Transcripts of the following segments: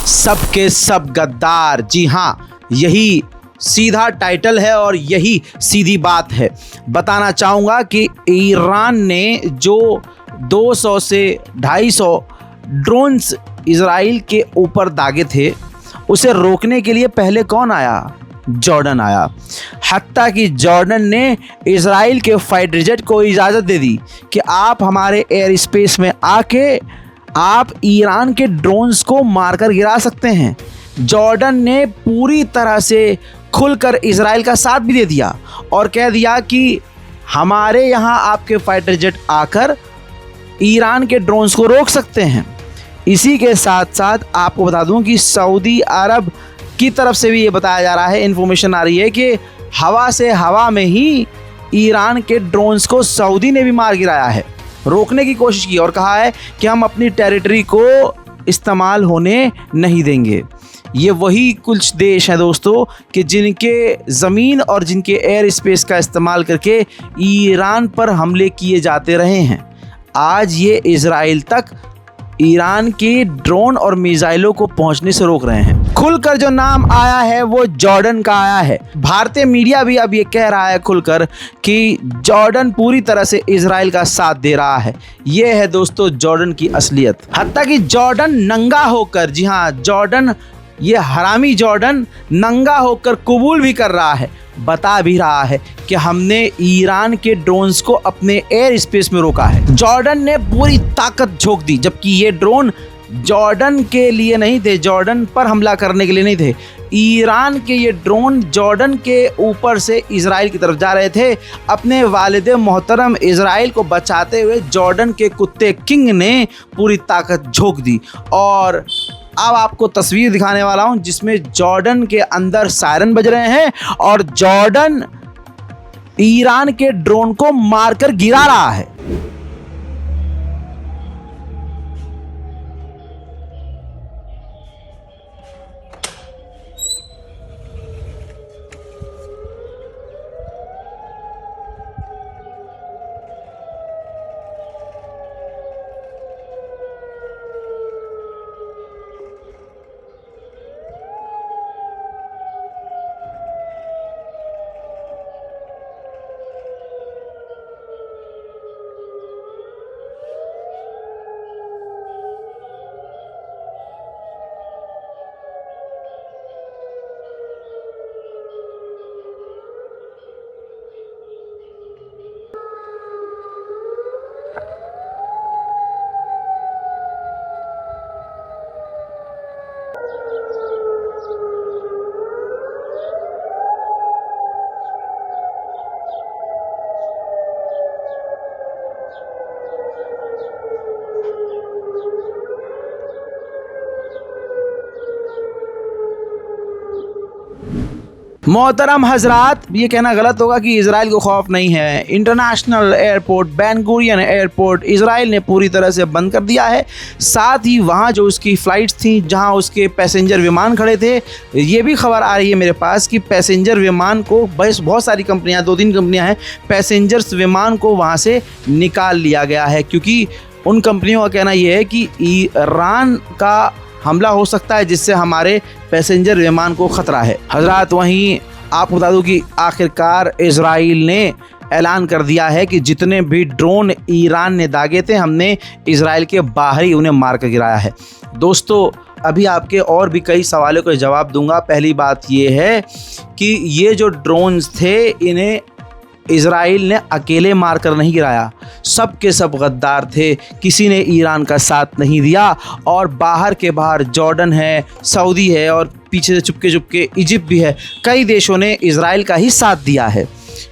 सब के सब गद्दार। जी हाँ, यही सीधा टाइटल है और यही सीधी बात है। बताना चाहूँगा कि ईरान ने जो 200 से 250 ड्रोन्स इजराइल के ऊपर दागे थे, उसे रोकने के लिए पहले कौन आया? जॉर्डन आया। हत्ता कि जॉर्डन ने इजराइल के फाइटर जेट को इजाज़त दे दी कि आप हमारे एयर स्पेस में आके आप ईरान के ड्रोन्स को मारकर गिरा सकते हैं। जॉर्डन ने पूरी तरह से खुलकर इजराइल का साथ भी दे दिया और कह दिया कि हमारे यहाँ आपके फाइटर जेट आकर ईरान के ड्रोन्स को रोक सकते हैं। इसी के साथ साथ आपको बता दूं कि सऊदी अरब की तरफ से भी ये बताया जा रहा है, इन्फॉर्मेशन आ रही है कि हवा से हवा में ही ईरान के ड्रोन्स को सऊदी ने भी मार गिराया है, रोकने की कोशिश की और कहा है कि हम अपनी टेरिटरी को इस्तेमाल होने नहीं देंगे। ये वही कुछ देश हैं दोस्तों कि जिनके ज़मीन और जिनके एयर स्पेस का इस्तेमाल करके ईरान पर हमले किए जाते रहे हैं। आज ये इजराइल तक ईरान के ड्रोन और मिसाइलों को पहुंचने से रोक रहे हैं। खुलकर जो नाम आया है वो जॉर्डन का आया है। भारतीय मीडिया भी अब ये कह रहा है खुलकर कि जॉर्डन पूरी तरह से इजराइल का साथ दे रहा है। ये है दोस्तों जॉर्डन की असलियत। हत्ता कि जॉर्डन नंगा होकर, जी हाँ, जॉर्डन, ये हरामी जॉर्डन नंगा होकर कबूल भी कर रहा है, बता भी रहा है कि हमने ईरान के ड्रोन्स को अपने एयर स्पेस में रोका है। जॉर्डन ने पूरी ताकत झोंक दी, जबकि ये ड्रोन जॉर्डन के लिए नहीं थे, जॉर्डन पर हमला करने के लिए नहीं थे। ईरान के ये ड्रोन जॉर्डन के ऊपर से इजराइल की तरफ जा रहे थे। अपने वालिद मोहतरम इजराइल को बचाते हुए जॉर्डन के कुत्ते किंग ने पूरी ताकत झोंक दी। और अब आपको तस्वीर दिखाने वाला हूं जिसमें जॉर्डन के अंदर सायरन बज रहे हैं और जॉर्डन ईरान के ड्रोन को मारकर गिरा रहा है। मोहतरम हजरात, ये कहना गलत होगा कि इजराइल को खौफ नहीं है। International airport Ben Gurion airport Israel ने पूरी तरह से बंद कर दिया है। साथ ही वहाँ जो उसकी फ़्लाइट्स थी, जहाँ उसके पैसेंजर विमान खड़े थे, ये भी खबर आ रही है मेरे पास कि पैसेंजर विमान को, बस बहुत सारी कंपनियाँ, 2-3 कंपनियाँ हैं, पैसेंजर्स विमान को वहाँ से निकाल लिया गया है, क्योंकि उन कंपनियों का कहना यह है कि ईरान का हमला हो सकता है जिससे हमारे पैसेंजर विमान को ख़तरा है। हजरात, वहीं आपको बता दूं कि आखिरकार इजराइल ने ऐलान कर दिया है कि जितने भी ड्रोन ईरान ने दागे थे, हमने इजराइल के बाहर ही उन्हें मार कर गिराया है। दोस्तों, अभी आपके और भी कई सवालों का जवाब दूंगा। पहली बात ये है कि ये जो ड्रोन्स थे, इन्हें इजराइल ने अकेले मार कर नहीं गिराया, सब के सब गद्दार थे, किसी ने ईरान का साथ नहीं दिया। और बाहर के बाहर जॉर्डन है, सऊदी है और पीछे से चुपके चुपके इजिप्ट भी है। कई देशों ने इजराइल का ही साथ दिया है।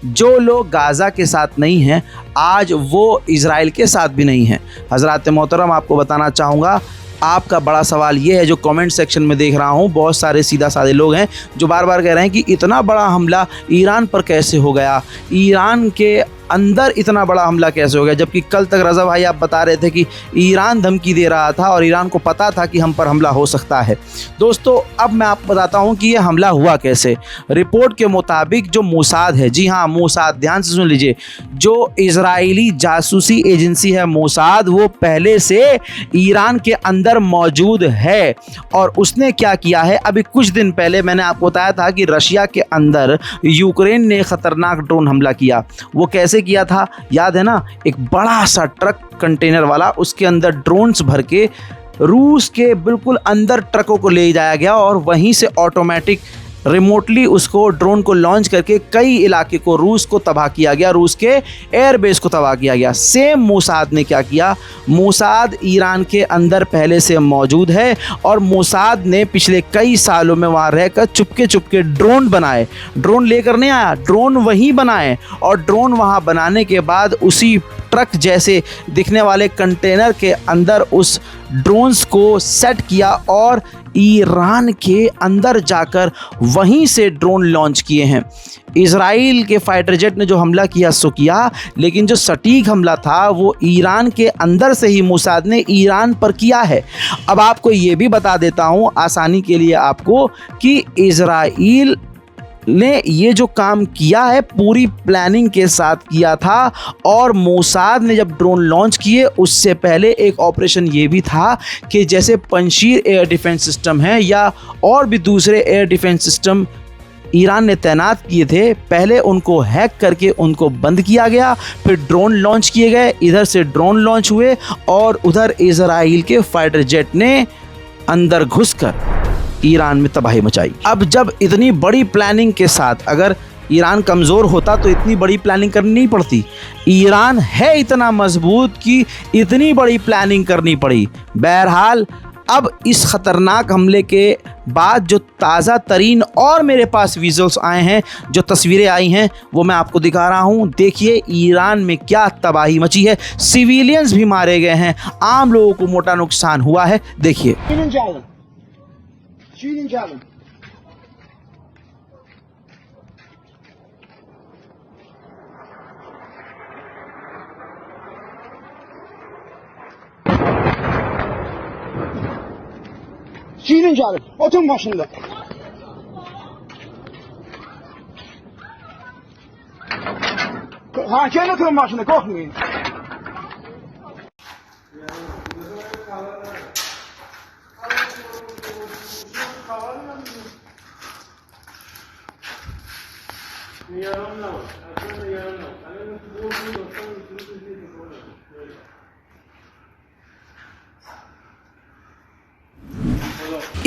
जो लोग गाज़ा के साथ नहीं हैं, आज वो इजराइल के साथ भी नहीं हैं। हज़रात मोहतरम, आपको बताना चाहूँगा, आपका बड़ा सवाल ये है जो कमेंट सेक्शन में देख रहा हूँ, बहुत सारे सीधा साधे लोग हैं जो बार बार कह रहे हैं कि इतना बड़ा हमला ईरान पर कैसे हो गया, ईरान के अंदर इतना बड़ा हमला कैसे हो गया, जबकि कल तक रज़ा भाई आप बता रहे थे कि ईरान धमकी दे रहा था और ईरान को पता था कि हम पर हमला हो सकता है। दोस्तों अब मैं आपको बताता हूं कि यह हमला हुआ कैसे। रिपोर्ट के मुताबिक जो मोसाद है, जी हाँ मोसाद, ध्यान से सुन लीजिए, जो इजरायली जासूसी एजेंसी है मोसाद, वो पहले से ईरान के अंदर मौजूद है। और उसने क्या किया है, अभी कुछ दिन पहले मैंने आपको बताया था कि रशिया के अंदर यूक्रेन ने खतरनाक ड्रोन हमला किया। वो कैसे किया था याद है ना, एक बड़ा सा ट्रक कंटेनर वाला, उसके अंदर ड्रोन्स भर के रूस के बिल्कुल अंदर ट्रकों को ले जाया गया और वहीं से ऑटोमेटिक रिमोटली उसको ड्रोन को लॉन्च करके कई इलाके को रूस को तबाह किया गया, रूस के एयरबेस को तबाह किया गया। सेम मोसाद ने क्या किया, मोसाद ईरान के अंदर पहले से मौजूद है और मोसाद ने पिछले कई सालों में वहाँ रहकर चुपके ड्रोन बनाए। ड्रोन लेकर नहीं आया, ड्रोन वहीं बनाए और ड्रोन वहाँ बनाने के बाद उसी ट्रक जैसे दिखने वाले कंटेनर के अंदर उस ड्रोन्स को सेट किया और ईरान के अंदर जाकर वहीं से ड्रोन लॉन्च किए हैं। इजराइल के फाइटर जेट ने जो हमला किया सो किया, लेकिन जो सटीक हमला था वो ईरान के अंदर से ही मोसाद ने ईरान पर किया है। अब आपको ये भी बता देता हूँ आसानी के लिए आपको कि इजराइल ने ये जो काम किया है पूरी प्लानिंग के साथ किया था और मोसाद ने जब ड्रोन लॉन्च किए उससे पहले एक ऑपरेशन ये भी था कि जैसे पंशीर एयर डिफेंस सिस्टम है या और भी दूसरे एयर डिफेंस सिस्टम ईरान ने तैनात किए थे, पहले उनको हैक करके उनको बंद किया गया, फिर ड्रोन लॉन्च किए गए, इधर से ड्रोन लॉन्च हुए और उधर इजराइल के फाइटर जेट ने अंदर घुसकर ईरान में तबाही मचाई। अब जब इतनी बड़ी प्लानिंग के साथ अगर ईरान कमज़ोर होता तो इतनी बड़ी प्लानिंग करनी नहीं पड़ती। ईरान है इतना मजबूत कि इतनी बड़ी प्लानिंग करनी पड़ी। बहरहाल अब इस ख़तरनाक हमले के बाद जो ताज़ा तरीन और मेरे पास विजुअल्स आए हैं, जो तस्वीरें आई हैं, वो मैं आपको दिखा रहा हूँ। देखिए ईरान में क्या तबाही मची है, सिविलियंस भी मारे गए हैं, आम लोगों को मोटा नुकसान हुआ है। देखिए Şirin canım, oturun başında. Ha, kendi oturun başında, korkmayın.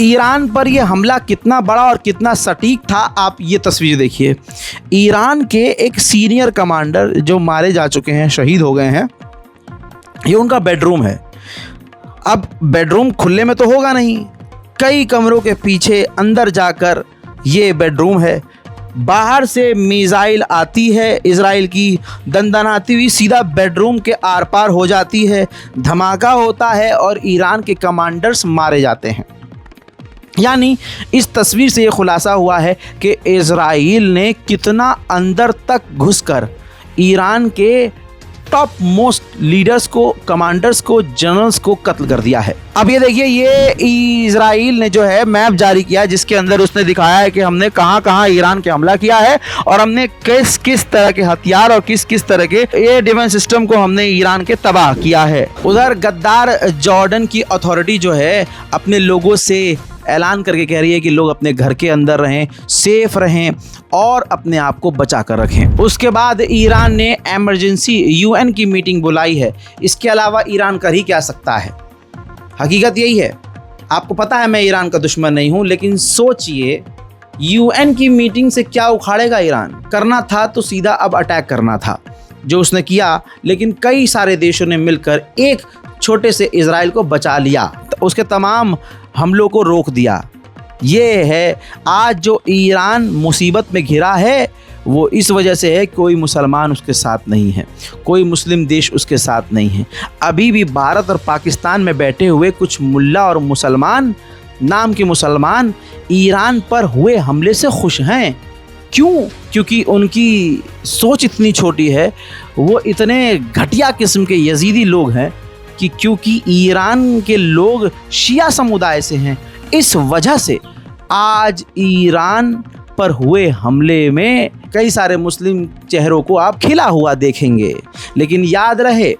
Iran पर यह हमला कितना बड़ा और कितना सटीक था, आप ये तस्वीर देखिए। ईरान के एक सीनियर कमांडर जो मारे जा चुके हैं, शहीद हो गए हैं, ये उनका बेडरूम है। अब बेडरूम खुले में तो होगा नहीं, कई कमरों के पीछे अंदर जाकर ये बेडरूम है। बाहर से मिसाइल आती है इजराइल की, दंदनाती हुई सीधा बेडरूम के आर पार हो जाती है, धमाका होता है और ईरान के कमांडर्स मारे जाते हैं। यानी इस तस्वीर से ये खुलासा हुआ है कि इजराइल ने कितना अंदर तक घुसकर ईरान के टॉप मोस्ट लीडर्स को, कमांडर्स को, जनरल्स को कत्ल कर दिया है। अब ये देखिए, ये इजराइल ने जो है मैप जारी किया जिसके अंदर उसने दिखाया है कि हमने कहां कहां ईरान के हमला किया है और हमने किस किस तरह के हथियार और किस किस तरह के एयर डिफेंस सिस्टम को हमने ईरान के तबाह किया है। उधर गद्दार जॉर्डन की अथॉरिटी जो है अपने लोगों से ऐलान करके कह रही है कि लोग अपने घर के अंदर रहें, सेफ रहें और अपने आप को बचा कर रखें। उसके बाद ईरान ने इमरजेंसी यूएन की मीटिंग बुलाई है। इसके अलावा ईरान कर ही क्या सकता है, हकीकत यही है। आपको पता है मैं ईरान का दुश्मन नहीं हूं, लेकिन सोचिए यूएन की मीटिंग से क्या उखाड़ेगा ईरान। करना था तो सीधा अब अटैक करना था, जो उसने किया, लेकिन कई सारे देशों ने मिलकर एक छोटे से इजराइल को बचा लिया, तो उसके तमाम हमलों को रोक दिया। ये है आज जो ईरान मुसीबत में घिरा है, वो इस वजह से है कोई मुसलमान उसके साथ नहीं है, कोई मुस्लिम देश उसके साथ नहीं है। अभी भी भारत और पाकिस्तान में बैठे हुए कुछ मुल्ला और मुसलमान नाम के मुसलमान ईरान पर हुए हमले से खुश हैं। क्यों? क्योंकि उनकी सोच इतनी छोटी है, वो इतने घटिया किस्म के यजीदी लोग हैं कि क्योंकि ईरान के लोग शिया समुदाय से हैं, इस वजह से आज ईरान पर हुए हमले में कई सारे मुस्लिम चेहरों को आप खिला हुआ देखेंगे। लेकिन याद रहे,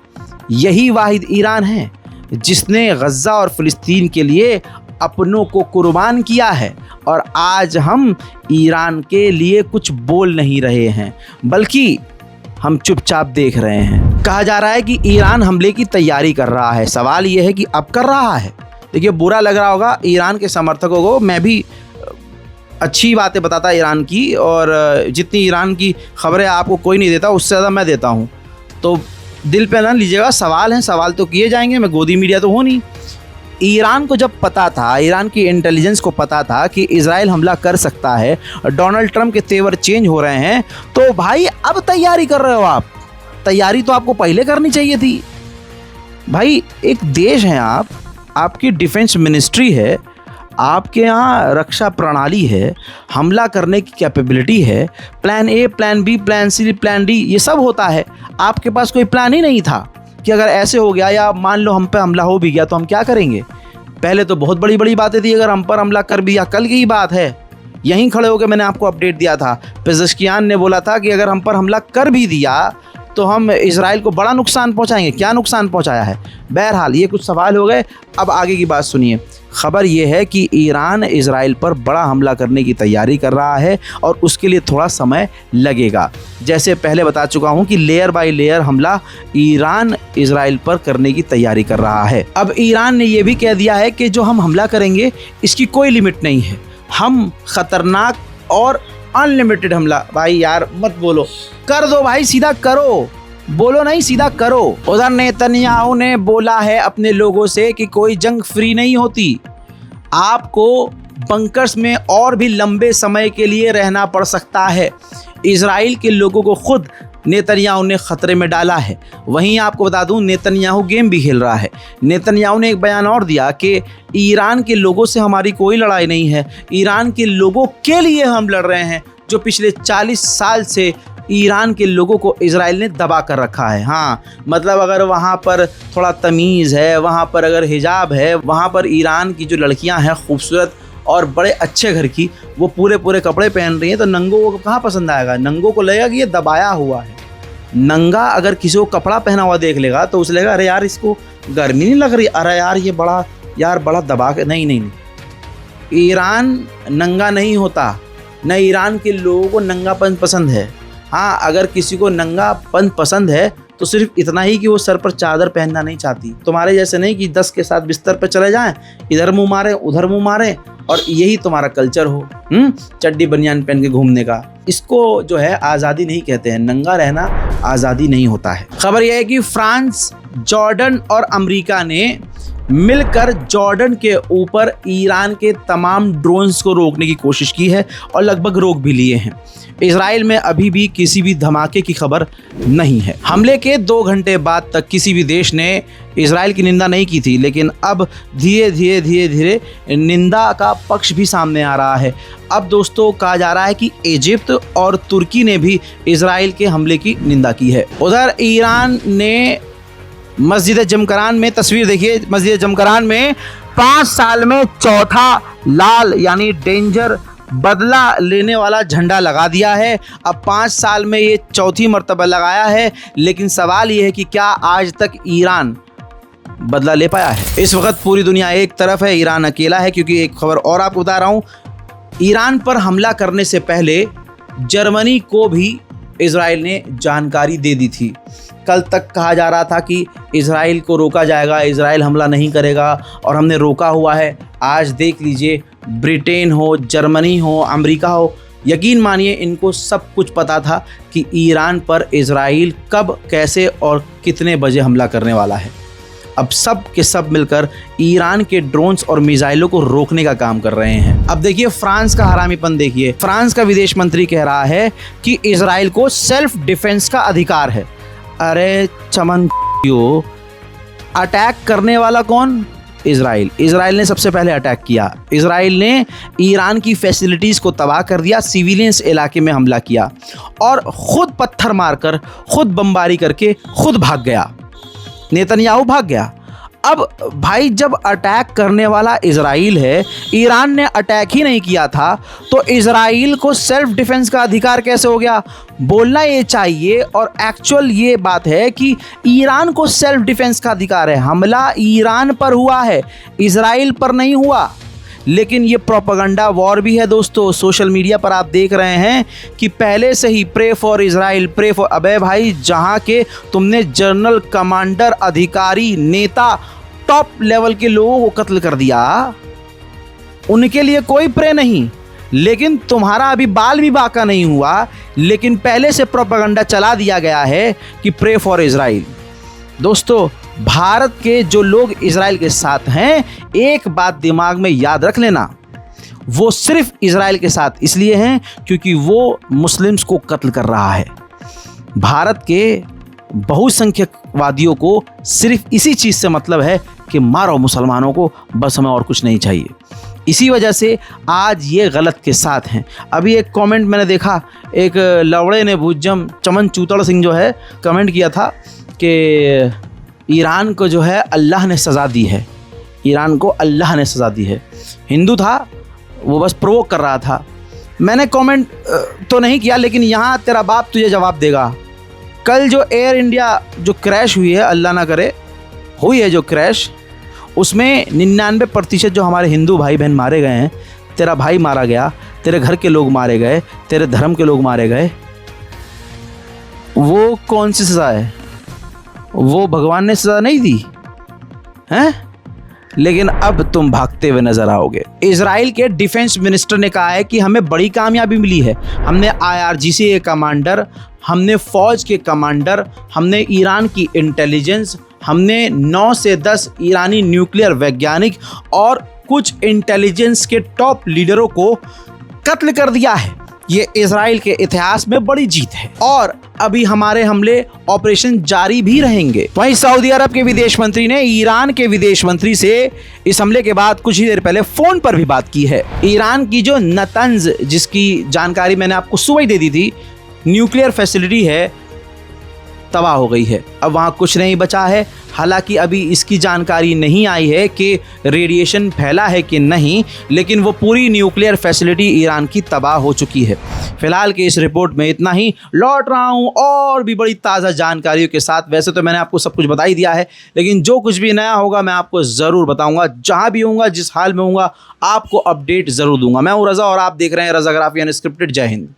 यही वाहिद ईरान है जिसने गज़ा और फ़िलिस्तीन के लिए अपनों को कुर्बान किया है, और आज हम ईरान के लिए कुछ बोल नहीं रहे हैं, बल्कि हम चुपचाप देख रहे हैं। कहा जा रहा है कि ईरान हमले की तैयारी कर रहा है। सवाल यह है कि अब कर रहा है। देखिए, बुरा लग रहा होगा ईरान के समर्थकों को। मैं भी अच्छी बातें बताता ईरान की, और जितनी ईरान की खबरें आपको कोई नहीं देता, उससे ज़्यादा मैं देता हूँ, तो दिल पे ना लीजिएगा। सवाल हैं, सवाल तो किए जाएंगे, मैं गोदी मीडिया तो हूँ नहीं। ईरान को जब पता था, ईरान की इंटेलिजेंस को पता था कि इजराइल हमला कर सकता है, डोनाल्ड ट्रंप के तेवर चेंज हो रहे हैं, तो भाई अब तैयारी कर रहे हो आप। तैयारी तो आपको पहले करनी चाहिए थी भाई। एक देश है आप, आपकी डिफेंस मिनिस्ट्री है, आपके यहाँ रक्षा प्रणाली है, हमला करने की कैपेबिलिटी है, plan A, plan B, plan C, plan D, ये सब होता है। आपके पास कोई प्लान ही नहीं था कि अगर ऐसे हो गया या मान लो हम पे हमला हो भी गया तो हम क्या करेंगे। पहले तो बहुत बड़ी बड़ी बातें थी, अगर हम पर हमला कर भी, या कल की ही बात है, यहीं खड़े होकर मैंने आपको अपडेट दिया था। पेज़ेश्कियान ने बोला था कि अगर हम पर हमला कर भी दिया तो हम इजराइल को बड़ा नुकसान पहुंचाएंगे। क्या नुकसान पहुंचाया है? बहरहाल ये कुछ सवाल हो गए। अब आगे की बात सुनिए। खबर ये है कि ईरान इजराइल पर बड़ा हमला करने की तैयारी कर रहा है, और उसके लिए थोड़ा समय लगेगा। जैसे पहले बता चुका हूं कि लेयर बाय लेयर हमला ईरान इजराइल पर करने की तैयारी कर रहा है। अब ईरान ने यह भी कह दिया है कि जो हम हमला करेंगे इसकी कोई लिमिट नहीं है, हम खतरनाक और अनलिमिटेड हमला। भाई यार मत बोलो, कर दो भाई, सीधा करो, बोलो नहीं, सीधा करो। उधर नेतन्याहू ने बोला है अपने लोगों से कि कोई जंग फ्री नहीं होती, आपको बंकर्स में और भी लंबे समय के लिए रहना पड़ सकता है। इजराइल के लोगों को खुद नेतन्याहू ने खतरे में डाला है। वहीं आपको बता दूं, नेतन्याहू गेम भी खेल रहा है। नेतन्याहू ने एक बयान और दिया कि ईरान के लोगों से हमारी कोई लड़ाई नहीं है, ईरान के लोगों के लिए हम लड़ रहे हैं, जो पिछले 40 साल से ईरान के लोगों को इजराइल ने दबा कर रखा है। हाँ, मतलब अगर वहाँ पर थोड़ा तमीज़ है, वहाँ पर अगर हिजाब है, वहाँ पर ईरान की जो लड़कियाँ हैं खूबसूरत और बड़े अच्छे घर की, वो पूरे पूरे कपड़े पहन रही हैं, तो नंगों को कहाँ पसंद आएगा? नंगों को लगेगा कि ये दबाया हुआ है। नंगा अगर किसी को कपड़ा पहना हुआ देख लेगा तो उसे लगेगा अरे यार इसको गर्मी नहीं लग रही, अरे यार ये बड़ा दबा के। नहीं, ईरान नंगा नहीं होता, न ईरान के लोगों को नंगापन पसंद है। हाँ, अगर किसी को नंगापन पसंद है तो सिर्फ इतना ही कि वो सर पर चादर पहनना नहीं चाहती। तुम्हारे जैसे नहीं कि 10 के साथ बिस्तर पर चले जाएं, इधर मुंह मारें उधर मुंह मारें, और यही तुम्हारा कल्चर हो चड्डी बनियान पहन के घूमने का। इसको जो है आज़ादी नहीं कहते हैं, नंगा रहना आज़ादी नहीं होता है। खबर यह है कि फ्रांस, जॉर्डन और अमेरिका ने मिलकर जॉर्डन के ऊपर ईरान के तमाम ड्रोन्स को रोकने की कोशिश की है, और लगभग रोक भी लिए हैं। इजराइल में अभी भी किसी भी धमाके की खबर नहीं है। हमले के 2 घंटे बाद तक किसी भी देश ने इजराइल की निंदा नहीं की थी, लेकिन अब धीरे धीरे निंदा का पक्ष भी सामने आ रहा है। अब दोस्तों कहा जा रहा है कि इजिप्ट और तुर्की ने भी इजराइल के हमले की निंदा की है। उधर ईरान ने मस्जिद जमकरान में, तस्वीर देखिए, मस्जिद जमकरान में 5 साल में चौथा लाल यानी डेंजर बदला लेने वाला झंडा लगा दिया है। अब 5 साल में ये चौथी मर्तबा लगाया है, लेकिन सवाल ये है कि क्या आज तक ईरान बदला ले पाया है? इस वक्त पूरी दुनिया एक तरफ है, ईरान अकेला है। क्योंकि एक खबर और आपको बता रहा हूँ, ईरान पर हमला करने से पहले जर्मनी को भी इजराइल ने जानकारी दे दी थी। कल तक कहा जा रहा था कि इजराइल को रोका जाएगा, इजराइल हमला नहीं करेगा, और हमने रोका हुआ है। आज देख लीजिए, ब्रिटेन हो, जर्मनी हो, अमेरिका हो, यकीन मानिए इनको सब कुछ पता था कि ईरान पर इजराइल कब, कैसे और कितने बजे हमला करने वाला है। अब सब के सब मिलकर ईरान के ड्रोन्स और मिसाइलों को रोकने का काम कर रहे हैं। अब देखिए फ्रांस का हरामीपन देखिए। फ्रांस का विदेश मंत्री कह रहा है कि इजराइल को सेल्फ डिफेंस का अधिकार है। अरे चमन, अटैक करने वाला कौन? इजराइल ने सबसे पहले अटैक किया। इजराइल ने ईरान की फैसिलिटीज़ को तबाह कर दिया, सिविलियंस इलाके में हमला किया और ख़ुद पत्थर मारकर, ख़ुद बमबारी करके ख़ुद भाग गया। नेतन्याहू भाग गया। अब भाई जब अटैक करने वाला इजराइल है, ईरान ने अटैक ही नहीं किया था, तो इजराइल को सेल्फ डिफेंस का अधिकार कैसे हो गया? बोलना ये चाहिए। और एक्चुअल ये बात है कि ईरान को सेल्फ डिफेंस का अधिकार है। हमला ईरान पर हुआ है, इजराइल पर नहीं हुआ। लेकिन ये प्रोपेगेंडा वॉर भी है दोस्तों। सोशल मीडिया पर आप देख रहे हैं कि पहले से ही pray for Israel, pray for. अबे भाई, जहाँ के तुमने जनरल, कमांडर, अधिकारी, नेता, टॉप लेवल के लोगों को कत्ल कर दिया, उनके लिए कोई प्रे नहीं। लेकिन तुम्हारा अभी बाल भी बाका नहीं हुआ, लेकिन पहले से प्रोपेगेंडा चला दिया गया है कि प्रे फॉर इजराइल। दोस्तों, भारत के जो लोग इजराइल के साथ हैं, एक बात दिमाग में याद रख लेना, वो सिर्फ इजराइल के साथ इसलिए हैं क्योंकि वो मुस्लिम्स को कत्ल कर रहा है। भारत के बहुसंख्यकवादियों को सिर्फ इसी चीज़ से मतलब है कि मारो मुसलमानों को, बस हमें और कुछ नहीं चाहिए। इसी वजह से आज ये गलत के साथ हैं। अभी एक कमेंट मैंने देखा, एक लवड़े ने भुज्जम चमन चूतड़ सिंह जो है कमेंट किया था कि ईरान को जो है अल्लाह ने सज़ा दी है, ईरान को अल्लाह ने सज़ा दी है। हिंदू था वो, बस प्रोवोक कर रहा था। मैंने कमेंट तो नहीं किया, लेकिन यहाँ तेरा बाप तुझे जवाब देगा। कल जो एयर इंडिया जो क्रैश हुई है, अल्लाह ना करे, हुई है जो क्रैश, उसमें 99% जो हमारे हिंदू भाई बहन मारे गए हैं। तेरा भाई मारा गया, तेरे घर के लोग मारे गए, तेरे धर्म के लोग मारे गए। वो कौन सी सज़ा है? वो भगवान ने सज़ा नहीं दी हैं? लेकिन अब तुम भागते हुए नजर आओगे। इजराइल के डिफेंस मिनिस्टर ने कहा है कि हमें बड़ी कामयाबी मिली है। हमने IRGC के कमांडर, हमने फ़ौज के कमांडर, हमने ईरान की इंटेलिजेंस, हमने 9 से 10 ईरानी न्यूक्लियर वैज्ञानिक और कुछ इंटेलिजेंस के टॉप लीडरों को कत्ल कर दिया है। ये इजराइल के इतिहास में बड़ी जीत है और अभी हमारे हमले ऑपरेशन जारी भी रहेंगे। वहीं सऊदी अरब के विदेश मंत्री ने ईरान के विदेश मंत्री से इस हमले के बाद कुछ ही देर पहले फोन पर भी बात की है। ईरान की जो नतंज, जिसकी जानकारी मैंने आपको सुबह ही दे दी थी, न्यूक्लियर फैसिलिटी है, तबाह हो गई है। अब वहाँ कुछ नहीं बचा है। हालांकि अभी इसकी जानकारी नहीं आई है कि रेडिएशन फैला है कि नहीं, लेकिन वो पूरी न्यूक्लियर फैसिलिटी ईरान की तबाह हो चुकी है। फिलहाल की इस रिपोर्ट में इतना ही। लौट रहा हूँ और भी बड़ी ताज़ा जानकारियों के साथ। वैसे तो मैंने आपको सब कुछ बता ही दिया है, लेकिन जो कुछ भी नया होगा मैं आपको ज़रूर बताऊँगा। जहाँ भी होऊंगा, जिस हाल में होऊंगा, आपको अपडेट ज़रूर दूंगा। मैं हूँ रज़ा और आप देख रहे हैं रज़ाग्राफी अनस्क्रिप्टेड। जय हिंद।